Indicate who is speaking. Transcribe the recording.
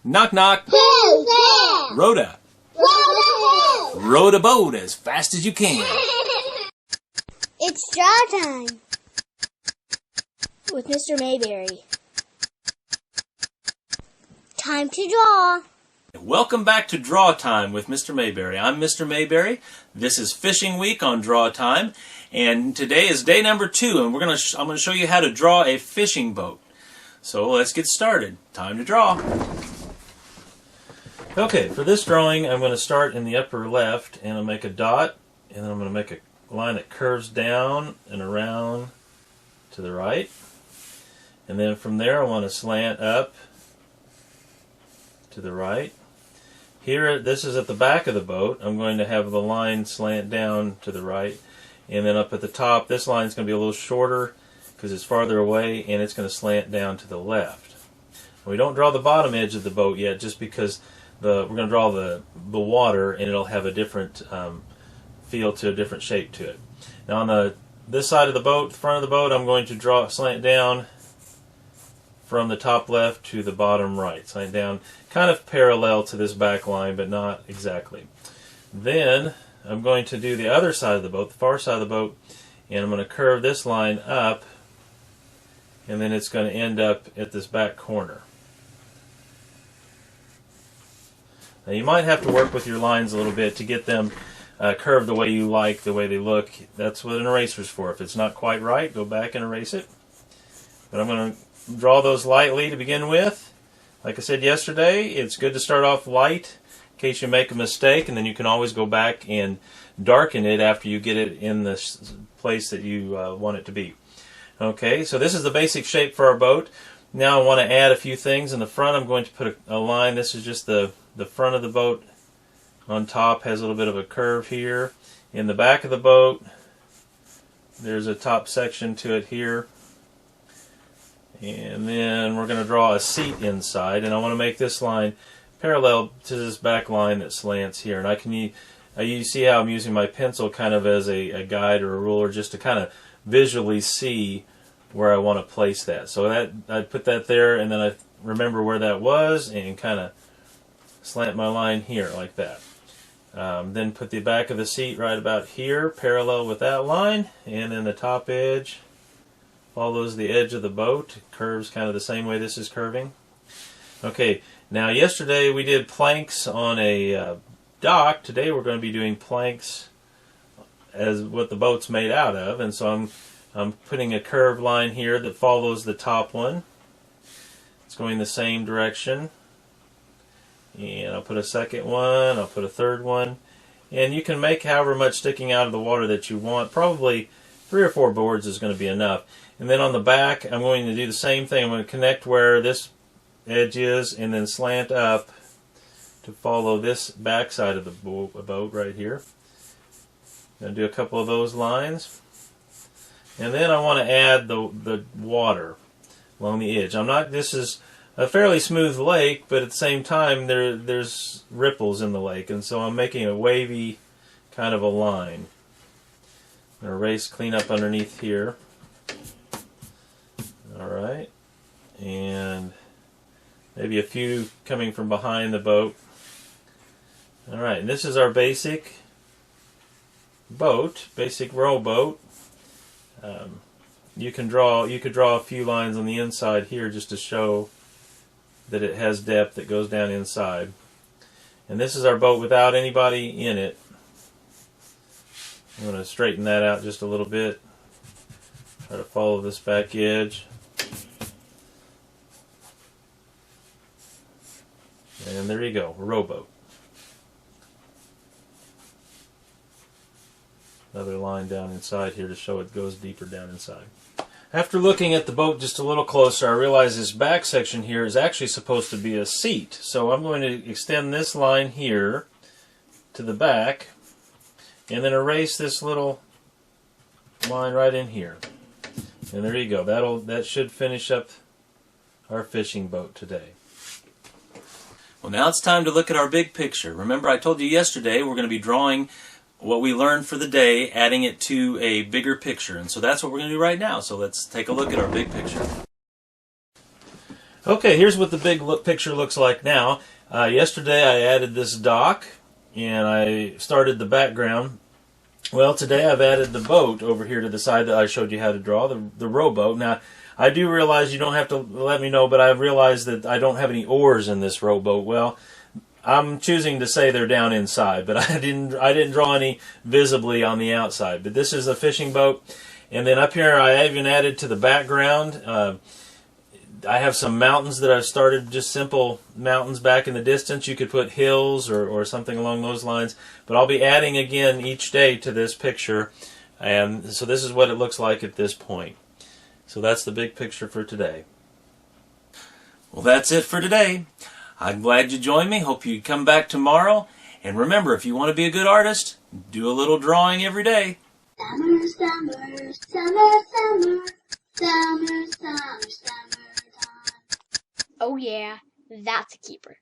Speaker 1: Knock knock.
Speaker 2: Who's there?
Speaker 1: Rhoda.
Speaker 2: Rhoda who?
Speaker 1: Row the boat as fast as you can.
Speaker 2: It's draw time with Mr. Mayberry. Time to draw.
Speaker 1: Welcome back to Draw Time with Mr. Mayberry. I'm Mr. Mayberry. This is Fishing Week on Draw Time, and today is day number 2, and I'm going to show you how to draw a fishing boat. So let's get started. Time to draw. Okay, for this drawing, I'm going to start in the upper left, and I'll make a dot, and then I'm going to make a line that curves down and around to the right, and then from there I want to slant up to the right. Here, this is at the back of the boat. I'm going to have the line slant down to the right, and then up at the top, this line is going to be a little shorter because it's farther away, and it's going to slant down to the left. We don't draw the bottom edge of the boat yet, just because we're going to draw the water, and it'll have a different feel to a different shape to it. Now on this side of the boat, the front of the boat, I'm going to slant down from the top left to the bottom right. Slant down kind of parallel to this back line, but not exactly. Then I'm going to do the other side of the boat, the far side of the boat, and I'm going to curve this line up, and then it's going to end up at this back corner. Now you might have to work with your lines a little bit to get them curved the way you like, the way they look. That's what an eraser's for. If it's not quite right, go back and erase it. But I'm going to draw those lightly to begin with. Like I said yesterday, it's good to start off light in case you make a mistake, and then you can always go back and darken it after you get it in the place that you want it to be. Okay, so this is the basic shape for our boat. Now I want to add a few things. In the front, I'm going to put a line. This is just the front of the boat. On top has a little bit of a curve here. In the back of the boat, there's a top section to it here. And then we're going to draw a seat inside, and I want to make this line parallel to this back line that slants here. And you see how I'm using my pencil kind of as a guide or a ruler, just to kind of visually see where I want to place that. So I put that there, and then I remember where that was, and kind of slant my line here like that. Then put the back of the seat right about here, parallel with that line, and then the top edge follows the edge of the boat. It curves kind of the same way this is curving. Okay, now yesterday we did planks on a dock. Today we're going to be doing planks as what the boat's made out of, and so I'm putting a curved line here that follows the top one. It's going the same direction. And I'll put a second one, I'll put a third one, and you can make however much sticking out of the water that you want. Probably 3 or 4 boards is going to be enough. And then on the back, I'm going to do the same thing. I'm going to connect where this edge is, and then slant up to follow this back side of the boat right here. I'm going to do a couple of those lines. And then I want to add the water along the edge. This is a fairly smooth lake, but at the same time there's ripples in the lake, and so I'm making a wavy kind of a line. I'm going to clean up underneath here. Alright, and maybe a few coming from behind the boat. Alright, and this is our basic boat, basic rowboat. You could draw a few lines on the inside here just to show that it has depth that goes down inside. And this is our boat without anybody in it. I'm going to straighten that out just a little bit. Try to follow this back edge. And there you go, a rowboat. Another line down inside here to show it goes deeper down inside. After looking at the boat just a little closer, I realized this back section here is actually supposed to be a seat. So I'm going to extend this line here to the back, and then erase this little line right in here. And there you go. That should finish up our fishing boat today. Well, now it's time to look at our big picture. Remember, I told you yesterday we're going to be drawing what we learned for the day, adding it to a bigger picture. And so that's what we're going to do right now. So let's take a look at our big picture. Okay, here's what the big picture looks like now. Yesterday I added this dock and I started the background. Well, today I've added the boat over here to the side that I showed you how to draw, the rowboat. Now, I do realize you don't have to let me know, but I realize that I don't have any oars in this rowboat. Well, I'm choosing to say they're down inside, but I didn't draw any visibly on the outside. But this is a fishing boat. And then up here I even added to the background, I have some mountains that I've started, just simple mountains back in the distance. You could put hills or something along those lines. But I'll be adding again each day to this picture. And so this is what it looks like at this point. So that's the big picture for today. Well, that's it for today. I'm glad you joined me. Hope you come back tomorrow. And remember, if you want to be a good artist, do a little drawing every day.
Speaker 2: Summer, summer, summer, summer, summer, summer, summer. Oh yeah, that's a keeper.